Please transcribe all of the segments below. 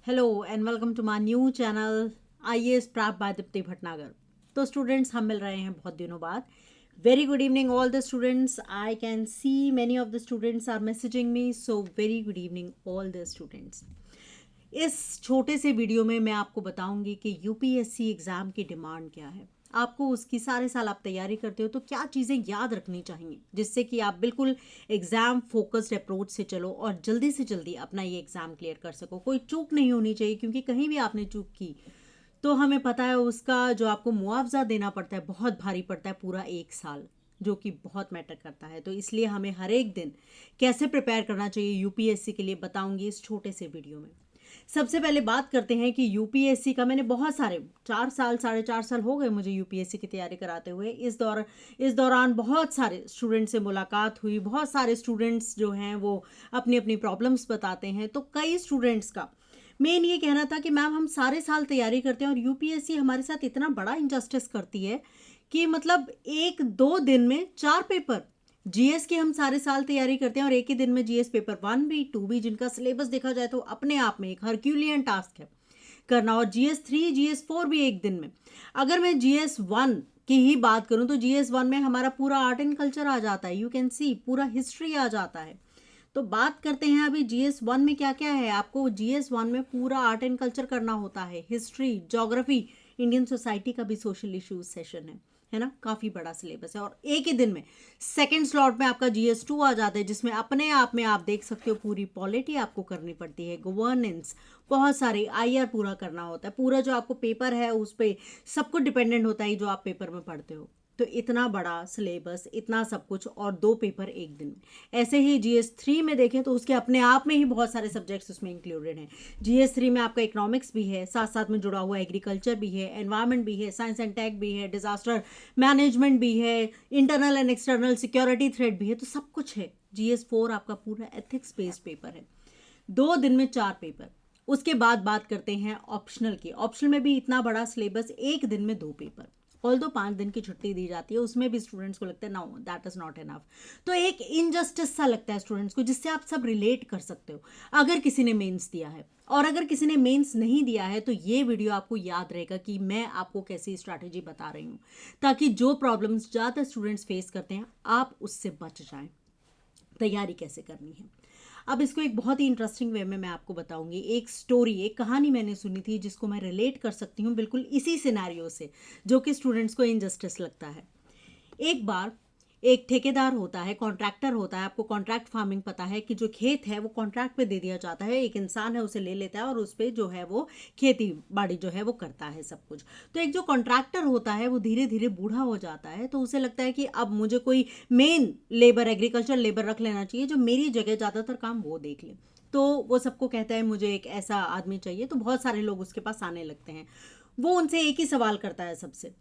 Hello and welcome to my new channel IAS Prapt by Deepti Bhatnagar. तो students, हम मिल रहे हैं बहुत दिनों बाद। Very good evening all the students. I can see many of the students are messaging me, so very good evening all the students. इस छोटे से वीडियो में मैं आपको बताऊंगी कि यूपीएससी एग्ज़ाम की डिमांड क्या है। आपको उसकी सारे साल आप तैयारी करते हो तो क्या चीज़ें याद रखनी चाहिए जिससे कि आप बिल्कुल एग्ज़ाम फोकस्ड अप्रोच से चलो और जल्दी से जल्दी अपना ये एग्ज़ाम क्लियर कर सको। कोई चूक नहीं होनी चाहिए, क्योंकि कहीं भी आपने चूक की तो हमें पता है उसका जो आपको मुआवजा देना पड़ता है बहुत भारी पड़ता है, पूरा 1 साल, जो कि बहुत मैटर करता है। तो इसलिए हमें हर एक दिन कैसे प्रिपेयर करना चाहिए यूपीएससी के लिए बताऊंगी इस छोटे से वीडियो में। सबसे पहले बात करते हैं कि यूपीएससी का मैंने बहुत सारे 4 साल 4.5 साल हो गए मुझे यूपीएससी की तैयारी कराते हुए। इस दौरान बहुत सारे स्टूडेंट से मुलाकात हुई। बहुत सारे स्टूडेंट्स जो हैं वो अपनी अपनी प्रॉब्लम्स बताते हैं। तो कई स्टूडेंट्स का मेन ये कहना था कि मैम हम सारे साल तैयारी करते हैं और यूपीएससी हमारे साथ इतना बड़ा इनजस्टिस करती है कि मतलब 1-2 दिन में 4 पेपर। जीएस की हम सारे साल तैयारी करते हैं और एक ही दिन में जीएस पेपर 1 भी 2 भी, जिनका सिलेबस देखा जाए तो अपने आप में एक हरक्यूलियन टास्क है करना, और जीएस 3 जीएस 4 भी एक दिन में। अगर मैं जीएस 1 की ही बात करूं तो जीएस 1 में हमारा पूरा आर्ट एंड कल्चर आ जाता है, यू कैन सी पूरा हिस्ट्री आ जाता है। तो बात करते हैं अभी जीएस 1 में क्या क्या है। आपको जीएस 1 में पूरा आर्ट एंड कल्चर करना होता है, हिस्ट्री, ज्योग्राफी, इंडियन सोसाइटी का भी सोशल इश्यूज सेशन है ना। काफ़ी बड़ा सिलेबस है और एक ही दिन में सेकंड स्लॉट में आपका जीएस 2 आ जाता है, जिसमें अपने आप में आप देख सकते हो पूरी पॉलिटी आपको करनी पड़ती है, गवर्नेंस, बहुत सारे आईआर पूरा करना होता है। पूरा जो आपको पेपर है उस पर सब कुछ डिपेंडेंट होता है जो आप पेपर में पढ़ते हो। तो इतना बड़ा सिलेबस, इतना सब कुछ, और 2 पेपर एक दिन में। ऐसे ही जीएस 3 में देखें तो उसके अपने आप में ही बहुत सारे सब्जेक्ट्स उसमें इंक्लूडेड हैं। जीएस 3 में आपका इकोनॉमिक्स भी है, साथ साथ में जुड़ा हुआ एग्रीकल्चर भी है, एनवायरनमेंट भी है, साइंस एंड टेक भी है, डिजास्टर मैनेजमेंट भी है, internal and external security threat भी है। तो सब कुछ है। जीएस 4 आपका पूरा एथिक्स बेस्ड पेपर है, 2 दिन में 4 पेपर। उसके बाद बात करते हैं ऑप्शनल की। ऑप्शनल में भी इतना बड़ा सिलेबस, एक दिन में 2 पेपर। ऑल दो 5 दिन की छुट्टी दी जाती है, उसमें भी स्टूडेंट्स को लगता है know that is not enough. तो एक इनजस्टिस सा लगता है स्टूडेंट्स को, जिससे आप सब रिलेट कर सकते हो अगर किसी ने मेंस दिया है। और अगर किसी ने मेंस नहीं दिया है तो ये वीडियो आपको याद रहेगा कि मैं आपको कैसी स्ट्रैटेजी बता रही हूँ, ताकि जो प्रॉब्लम्स ज़्यादा स्टूडेंट्स फेस करते हैं आप उससे बच जाएं। तैयारी कैसे करनी है, अब इसको एक बहुत ही इंटरेस्टिंग वे में मैं आपको बताऊंगी। एक स्टोरी, एक कहानी मैंने सुनी थी जिसको मैं रिलेट कर सकती हूँ बिल्कुल इसी सिनेरियो से, जो कि स्टूडेंट्स को इनजस्टिस लगता है। एक बार एक ठेकेदार होता है, कॉन्ट्रैक्टर होता है। आपको कॉन्ट्रैक्ट फार्मिंग पता है कि जो खेत है वो कॉन्ट्रैक्ट पे दे दिया जाता है, एक इंसान है उसे ले लेता है और उस पर जो है वो खेती बाड़ी जो है वो करता है सब कुछ। तो एक जो कॉन्ट्रैक्टर होता है वो धीरे धीरे बूढ़ा हो जाता है, तो उसे लगता है कि अब मुझे कोई मेन लेबर, एग्रीकल्चर लेबर रख लेना चाहिए जो मेरी जगह ज़्यादातर काम वो देख ले। तो वो सबको कहता है मुझे एक ऐसा आदमी चाहिए, तो बहुत सारे लोग उसके पास आने लगते हैं। वो उनसे एक ही सवाल करता है सबसे,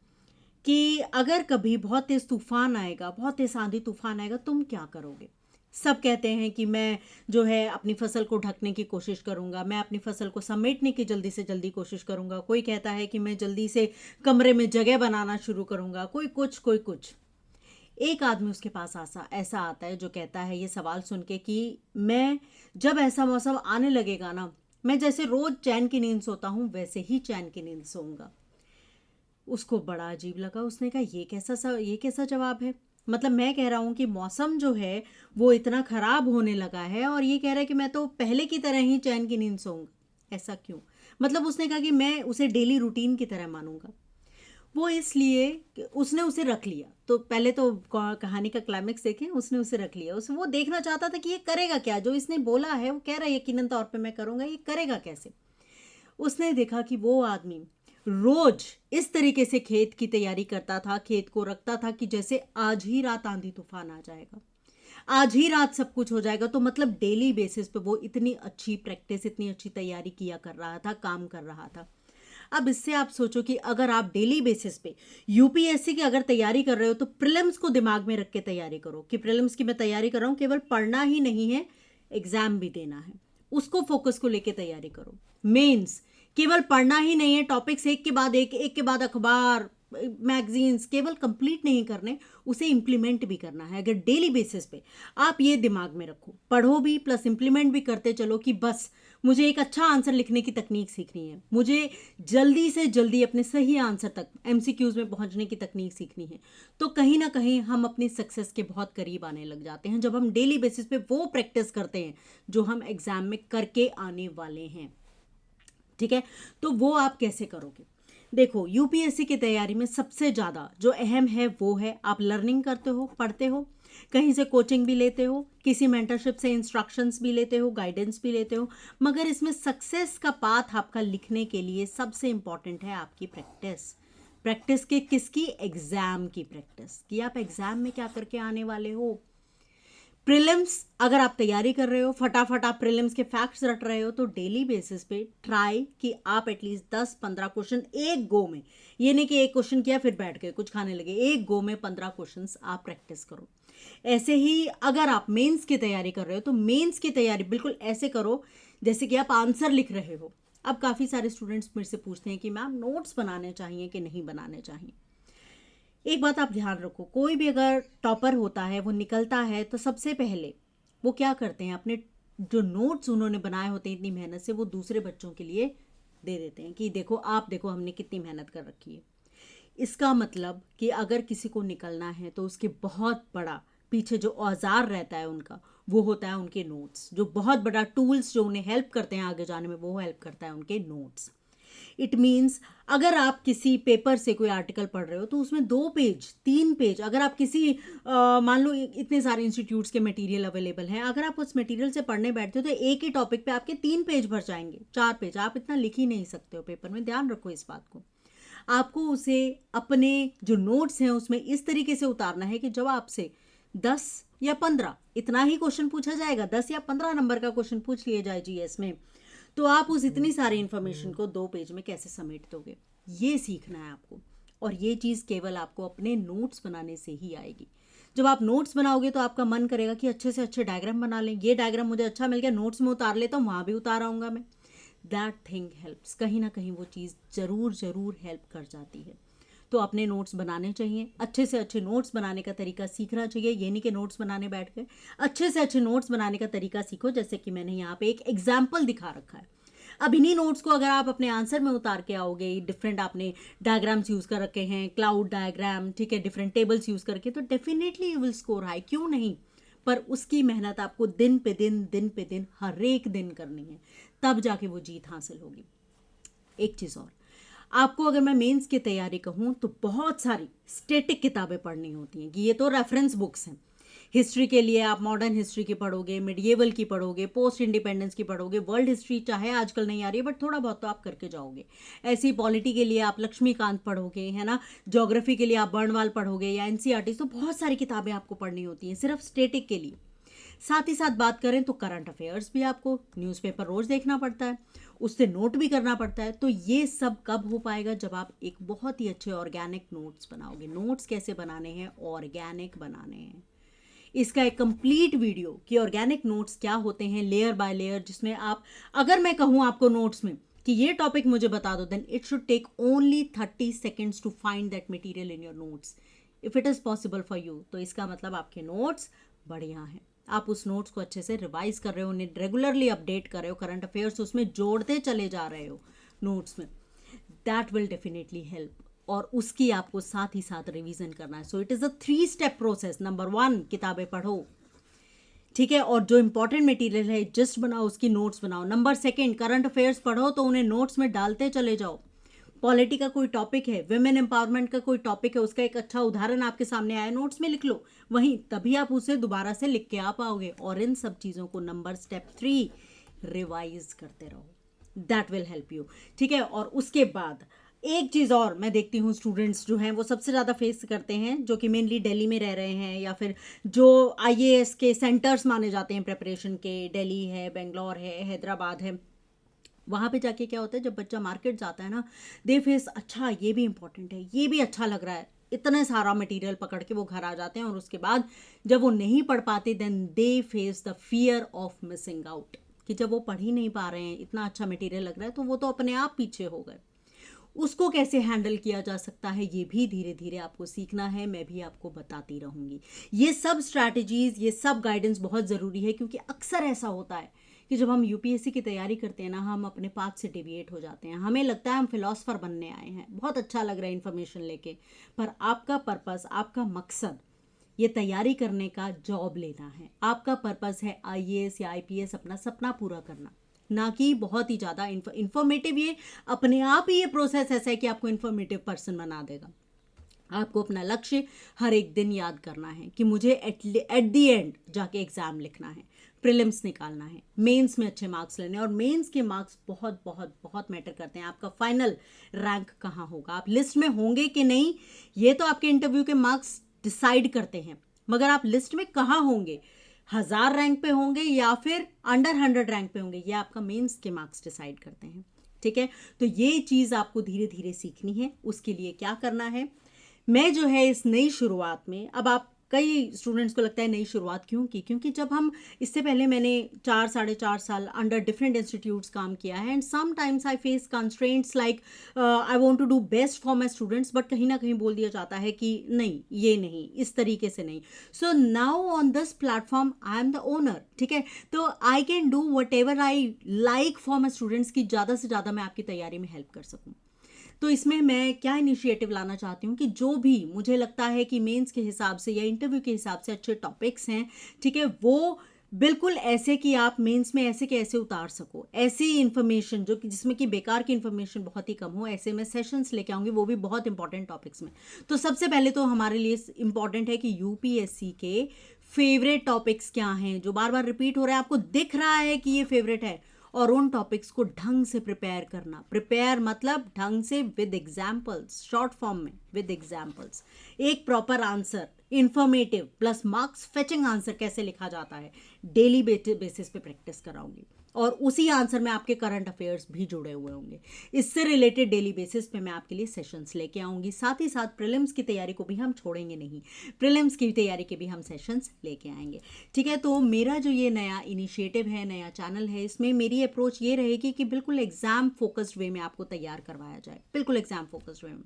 कि अगर कभी बहुत तेज तूफान आएगा, बहुत तेज आंधी तूफान आएगा, तुम क्या करोगे। सब कहते हैं कि मैं जो है अपनी फसल को ढकने की कोशिश करूंगा, मैं अपनी फसल को समेटने की जल्दी से जल्दी कोशिश करूंगा। कोई कहता है कि मैं जल्दी से कमरे में जगह बनाना शुरू करूंगा, कोई कुछ कोई कुछ। एक आदमी उसके पास ऐसा आता है जो कहता है ये सवाल सुन के कि मैं जब ऐसा मौसम आने लगेगा ना, मैं जैसे रोज चैन की नींद सोता हूँ वैसे ही चैन की नींद सोऊंगा। उसको बड़ा अजीब लगा। उसने कहा ये कैसा जवाब है। मतलब मैं कह रहा हूँ कि मौसम जो है वो इतना ख़राब होने लगा है और ये कह रहा है कि मैं तो पहले की तरह ही चैन की नींद सोऊंगा, ऐसा क्यों। मतलब उसने कहा कि मैं उसे डेली रूटीन की तरह मानूंगा। वो इसलिए कि उसने उसे रख लिया। तो पहले तो कहानी का क्लाइमेक्स देखें, उसने उसे रख लिया। उसे वो देखना चाहता था कि ये करेगा क्या, जो इसने बोला है वो कह रहा है यकीनन तौर पे मैं करूँगा, ये करेगा कैसे। उसने देखा कि वो आदमी रोज इस तरीके से खेत की तैयारी करता था, खेत को रखता था कि जैसे आज ही रात आंधी तूफान आ जाएगा, आज ही रात सब कुछ हो जाएगा। तो मतलब डेली बेसिस पे वो इतनी अच्छी प्रैक्टिस, इतनी अच्छी तैयारी किया कर रहा था, काम कर रहा था। अब इससे आप सोचो कि अगर आप डेली बेसिस पे यूपीएससी की अगर तैयारी कर रहे हो तो प्रीलिम्स को दिमाग में रख के तैयारी करो कि प्रीलिम्स की मैं तैयारी कर रहा हूँ, केवल पढ़ना ही नहीं है, एग्जाम भी देना है। उसको फोकस को लेके तैयारी करो। मेंस केवल पढ़ना ही नहीं है, टॉपिक्स एक के बाद एक के बाद अखबार, मैगजीन्स केवल कंप्लीट नहीं करने, उसे इंप्लीमेंट भी करना है। अगर डेली बेसिस पे आप ये दिमाग में रखो, पढ़ो भी प्लस इंप्लीमेंट भी करते चलो कि बस मुझे एक अच्छा आंसर लिखने की तकनीक सीखनी है, मुझे जल्दी से जल्दी अपने सही आंसर तक एमसीक्यूज में पहुंचने की तकनीक सीखनी है, तो कहीं ना कहीं हम अपनी सक्सेस के बहुत करीब आने लग जाते हैं जब हम डेली बेसिस पे वो प्रैक्टिस करते हैं जो हम एग्जाम में करके आने वाले हैं। ठीक है, तो वो आप कैसे करोगे? देखो, यूपीएससी की तैयारी में सबसे ज़्यादा जो अहम है वो है आप लर्निंग करते हो, पढ़ते हो, कहीं से कोचिंग भी लेते हो, किसी मेंटरशिप से इंस्ट्रक्शंस भी लेते हो, गाइडेंस भी लेते हो, मगर इसमें सक्सेस का पाथ आपका लिखने के लिए सबसे इंपॉर्टेंट है आपकी प्रैक्टिस। प्रैक्टिस की किसकी? एग्जाम की प्रैक्टिस, कि आप एग्जाम में क्या करके आने वाले हो। प्रीलिम्स अगर आप तैयारी कर रहे हो, फटाफट आप प्रीलिम्स के फैक्ट्स रट रहे हो, तो डेली बेसिस पे ट्राई कि आप एटलीस्ट 10-15 क्वेश्चन एक गो में, ये नहीं कि एक क्वेश्चन किया फिर बैठ गए कुछ खाने लगे, एक गो में 15 क्वेश्चंस आप प्रैक्टिस करो। ऐसे ही अगर आप मेंस की तैयारी कर रहे हो तो मेंस की तैयारी बिल्कुल ऐसे करो जैसे कि आप आंसर लिख रहे हो। अब काफ़ी सारे स्टूडेंट्स मेरे से पूछते हैं कि मैम नोट्स बनाने चाहिए कि नहीं बनाने चाहिए। एक बात आप ध्यान रखो, कोई भी अगर टॉपर होता है, वो निकलता है, तो सबसे पहले वो क्या करते हैं, अपने जो नोट्स उन्होंने बनाए होते हैं इतनी मेहनत से, वो दूसरे बच्चों के लिए दे देते हैं कि देखो, आप देखो हमने कितनी मेहनत कर रखी है। इसका मतलब कि अगर किसी को निकलना है तो उसके बहुत बड़ा पीछे जो औजार रहता है उनका, वो होता है उनके नोट्स। जो बहुत बड़ा टूल्स जो उन्हें हेल्प करते हैं आगे जाने में, वो हेल्प करता है उनके नोट्स। इट मीन्स अगर आप किसी पेपर से कोई आर्टिकल पढ़ रहे हो तो उसमें 2 पेज 3 पेज, अगर आप किसी मान लो इतने सारे इंस्टीट्यूट्स के मटेरियल अवेलेबल हैं, अगर आप उस मटेरियल से पढ़ने बैठते हो तो एक ही टॉपिक पे आपके 3 पेज भर जाएंगे, 4 पेज। आप इतना लिख ही नहीं सकते हो पेपर में, ध्यान रखो इस बात को। आपको उसे अपने जो नोट्स हैं उसमें इस तरीके से उतारना है कि जब आपसे 10 या 15 इतना ही क्वेश्चन पूछा जाएगा, 10 या 15 नंबर का क्वेश्चन पूछ लिया जाए जीएस में, तो आप उस इतनी सारी इन्फॉर्मेशन को 2 पेज में कैसे समेट दोगे, ये सीखना है आपको। और ये चीज़ केवल आपको अपने नोट्स बनाने से ही आएगी। जब आप नोट्स बनाओगे तो आपका मन करेगा कि अच्छे से अच्छे डायग्राम बना लें, ये डायग्राम मुझे अच्छा मिल गया, नोट्स में उतार लेता हूँ, वहाँ भी उतार आऊँगा मैं। दैट थिंग हेल्प्स, कहीं ना कहीं वो चीज़ ज़रूर ज़रूर हेल्प कर जाती है। तो अपने नोट्स बनाने चाहिए, अच्छे से अच्छे नोट्स बनाने का तरीका सीखना चाहिए। ये नहीं कि नोट्स बनाने बैठ गए, अच्छे से अच्छे नोट्स बनाने का तरीका सीखो, जैसे कि मैंने यहाँ पे एक एग्जाम्पल दिखा रखा है। अब इन्हीं नोट्स को अगर आप अपने आंसर में उतार के आओगे, डिफरेंट आपने डायग्राम्स यूज़ कर रखे हैं, क्लाउड डायग्राम, ठीक है, डिफरेंट टेबल्स यूज़ करके, तो definitely you will score high, क्यों नहीं। पर उसकी मेहनत आपको दिन पे दिन हर एक दिन करनी है, तब जाके वो जीत हासिल होगी। एक चीज़ और, आपको अगर मैं मेंस की तैयारी कहूँ तो बहुत सारी स्टेटिक किताबें पढ़नी होती हैं, कि ये तो रेफरेंस बुक्स हैं। हिस्ट्री के लिए आप मॉडर्न हिस्ट्री की पढ़ोगे, मिडिएवल की पढ़ोगे, पोस्ट इंडिपेंडेंस की पढ़ोगे, वर्ल्ड हिस्ट्री चाहे आजकल नहीं आ रही है बट थोड़ा बहुत तो आप करके जाओगे। ऐसी पॉलिटी के लिए आप लक्ष्मीकांत पढ़ोगे, है ना, ज्योग्राफी के लिए आप बर्नवाल पढ़ोगे या एनसीईआरटी। तो बहुत सारी किताबें आपको पढ़नी होती हैं सिर्फ स्टेटिक के लिए। साथ ही साथ बात करें तो करंट अफेयर्स भी आपको न्यूज़पेपर रोज़ देखना पड़ता है, उससे नोट भी करना पड़ता है। तो ये सब कब हो पाएगा? जब आप एक बहुत ही अच्छे ऑर्गेनिक नोट्स बनाओगे। नोट्स कैसे बनाने हैं? ऑर्गेनिक बनाने हैं। इसका एक कंप्लीट वीडियो कि ऑर्गेनिक नोट्स क्या होते हैं, लेयर बाय लेयर, जिसमें आप, अगर मैं कहूँ आपको नोट्स में कि ये टॉपिक मुझे बता दो, then it should take only 30 seconds to find that material in your notes. If it is possible for you, तो इसका मतलब आपके नोट्स बढ़िया हैं, आप उस नोट्स को अच्छे से रिवाइज कर रहे हो, उन्हें रेगुलरली अपडेट कर रहे हो, करंट अफेयर्स उसमें जोड़ते चले जा रहे हो नोट्स में। That will definitely help. और उसकी आपको साथ ही साथ रिवीजन करना है। So it is a 3 step process. Number 1, किताबें पढ़ो, ठीक है, और जो इंपॉर्टेंट मटेरियल है जस्ट बनाओ, उसकी नोट्स बनाओ। नंबर 2, करंट अफेयर्स पढ़ो तो उन्हें नोट्स में डालते चले जाओ। पॉलिटी का कोई टॉपिक है, विमेन एम्पावरमेंट का कोई टॉपिक है, उसका एक अच्छा उदाहरण आपके सामने आया, नोट्स में लिख लो, वहीं तभी आप उसे दोबारा से लिख के आ पाओगे। और इन सब चीज़ों को नंबर स्टेप 3 रिवाइज करते रहो, दैट विल हेल्प यू। ठीक है, और उसके बाद एक चीज़ और मैं देखती हूँ स्टूडेंट्स जो हैं वो सबसे ज़्यादा फेस करते हैं, जो कि मेनली दिल्ली में रह रहे हैं या फिर जो आईएएस के सेंटर्स माने जाते हैं प्रिपरेशन के, दिल्ली है, बेंगलोर है, हैदराबाद है। वहाँ पे जाके क्या होता है, जब बच्चा मार्केट जाता है ना, दे फेस, अच्छा ये भी इंपॉर्टेंट है, ये भी अच्छा लग रहा है, इतने सारा मटेरियल पकड़ के वो घर आ जाते हैं। और उसके बाद जब वो नहीं पढ़ पाते, then they face the fear of missing out, कि जब वो पढ़ ही नहीं पा रहे हैं, इतना अच्छा मटेरियल लग रहा है, तो वो तो अपने आप पीछे हो गए। उसको कैसे हैंडल किया जा सकता है, ये भी धीरे धीरे आपको सीखना है, मैं भी आपको बताती रहूँगी। ये सब स्ट्रैटेजीज़, ये सब गाइडेंस बहुत ज़रूरी है, क्योंकि अक्सर ऐसा होता है कि जब हम यूपीएससी की तैयारी करते हैं ना, हम अपने पाथ से डिविएट हो जाते हैं। हमें लगता है हम फिलोसफर बनने आए हैं, बहुत अच्छा लग रहा है इन्फॉर्मेशन लेके, पर आपका पर्पस, आपका मकसद ये तैयारी करने का, जॉब लेना है। आपका पर्पस है आईएएस या आईपीएस अपना सपना पूरा करना, ना कि बहुत ही ज़्यादा इन्फॉर्मेटिव। ये अपने आप ही ये प्रोसेस ऐसा है कि आपको इन्फॉर्मेटिव पर्सन बना देगा। आपको अपना लक्ष्य हर एक दिन याद करना है कि मुझे एट दी एंड जाके एग्ज़ाम लिखना है, प्रीलिम्स निकालना है, मेंस में अच्छे मार्क्स लेने हैं। और मेंस के मार्क्स बहुत बहुत बहुत मैटर करते हैं। आपका फाइनल रैंक कहाँ होगा, आप लिस्ट में होंगे कि नहीं, ये तो आपके इंटरव्यू के मार्क्स डिसाइड करते हैं, मगर आप लिस्ट में कहाँ होंगे, 1000 रैंक पे होंगे या फिर अंडर 100 रैंक पे होंगे, ये आपका मेंस के मार्क्स डिसाइड करते हैं। ठीक है, तो ये चीज़ आपको धीरे धीरे सीखनी है। उसके लिए क्या करना है, मैं जो है इस नई शुरुआत में, अब आप कई स्टूडेंट्स को लगता है नई शुरुआत क्यों की, क्योंकि जब हम, इससे पहले मैंने 4-4.5 साल अंडर डिफरेंट इंस्टीट्यूट्स काम किया है, and sometimes I face constraints like I want to do best for my students, but कहीं ना कहीं बोल दिया जाता है कि नहीं, ये नहीं, इस तरीके से नहीं। So now on this platform I am the owner. ठीक है, तो I can do what ever I like for my students की ज़्यादा से ज़्यादा मैं आपकी तैयारी में हेल्प कर सकूँ। तो इसमें मैं क्या इनिशिएटिव लाना चाहती हूँ कि जो भी मुझे लगता है कि मेंस के हिसाब से या इंटरव्यू के हिसाब से अच्छे टॉपिक्स हैं, ठीक है, वो बिल्कुल ऐसे कि आप मेंस में ऐसे के ऐसे उतार सको, ऐसी इन्फॉर्मेशन जो कि जिसमें कि बेकार की इन्फॉर्मेशन बहुत ही कम हो, ऐसे में सेशंस लेके आऊँगी, वो भी बहुत इंपॉर्टेंट टॉपिक्स में। तो सबसे पहले तो हमारे लिए इंपॉर्टेंट है कि यूपीएससी के फेवरेट टॉपिक्स क्या हैं, जो बार बार रिपीट हो रहा है, आपको दिख रहा है कि ये फेवरेट है, और उन टॉपिक्स को ढंग से प्रिपेयर करना। प्रिपेयर मतलब ढंग से, विद एग्जाम्पल्स, शॉर्ट फॉर्म में विद एग्जाम्पल्स, एक proper answer, informative plus marks fetching answer कैसे लिखा जाता है, डेली बेसिस पे प्रैक्टिस कराऊंगी। और उसी आंसर में आपके करंट अफेयर्स भी जुड़े हुए होंगे, इससे रिलेटेड डेली बेसिस पे मैं आपके लिए सेशंस लेके आऊँगी। साथ ही साथ प्रीलिम्स की तैयारी को भी हम छोड़ेंगे नहीं, प्रीलिम्स की तैयारी के भी हम सेशंस लेके आएंगे। ठीक है, तो मेरा जो ये नया इनिशिएटिव है, नया चैनल है, इसमें मेरी अप्रोच ये रहेगी कि बिल्कुल एग्जाम फोकस्ड वे में आपको तैयार करवाया जाए, बिल्कुल एग्जाम फोकस्ड वे में।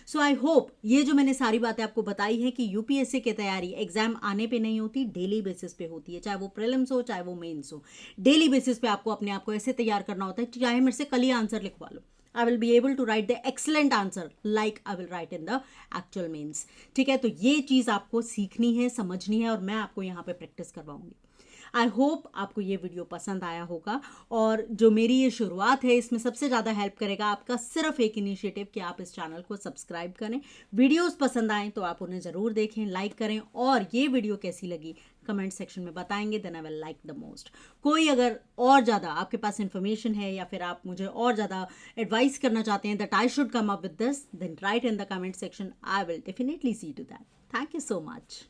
सो आई होप ये जो मैंने सारी बातें आपको बताई हैं कि यूपीएससी की तैयारी एग्जाम आने पे नहीं होती, डेली बेसिस पे होती है, चाहे वो प्रीलिम्स हो चाहे वो मेंस हो। डेली बेसिस पे आपको अपने आप को ऐसे तैयार करना होता है, चाहे मेरे से कल ही आंसर लिखवा लो, I will be able to write the excellent answer like I will write in the actual means। ठीक है, तो ये चीज़ आपको सीखनी है, समझनी है, और मैं आपको यहाँ पे प्रैक्टिस करवाऊंगी। आई होप आपको ये वीडियो पसंद आया होगा, और जो मेरी ये शुरुआत है इसमें सबसे ज़्यादा हेल्प करेगा आपका सिर्फ एक इनिशिएटिव कि आप इस चैनल को सब्सक्राइब करें। वीडियोस पसंद आएँ तो आप उन्हें ज़रूर देखें, लाइक करें, और ये वीडियो कैसी लगी कमेंट सेक्शन में बताएंगे, then I will like the most. कोई अगर और ज़्यादा आपके पास इन्फॉर्मेशन है, या फिर आप मुझे और ज़्यादा एडवाइस करना चाहते हैं that I should come up with this, then write in the comment section, I will definitely see to that. Thank you so much.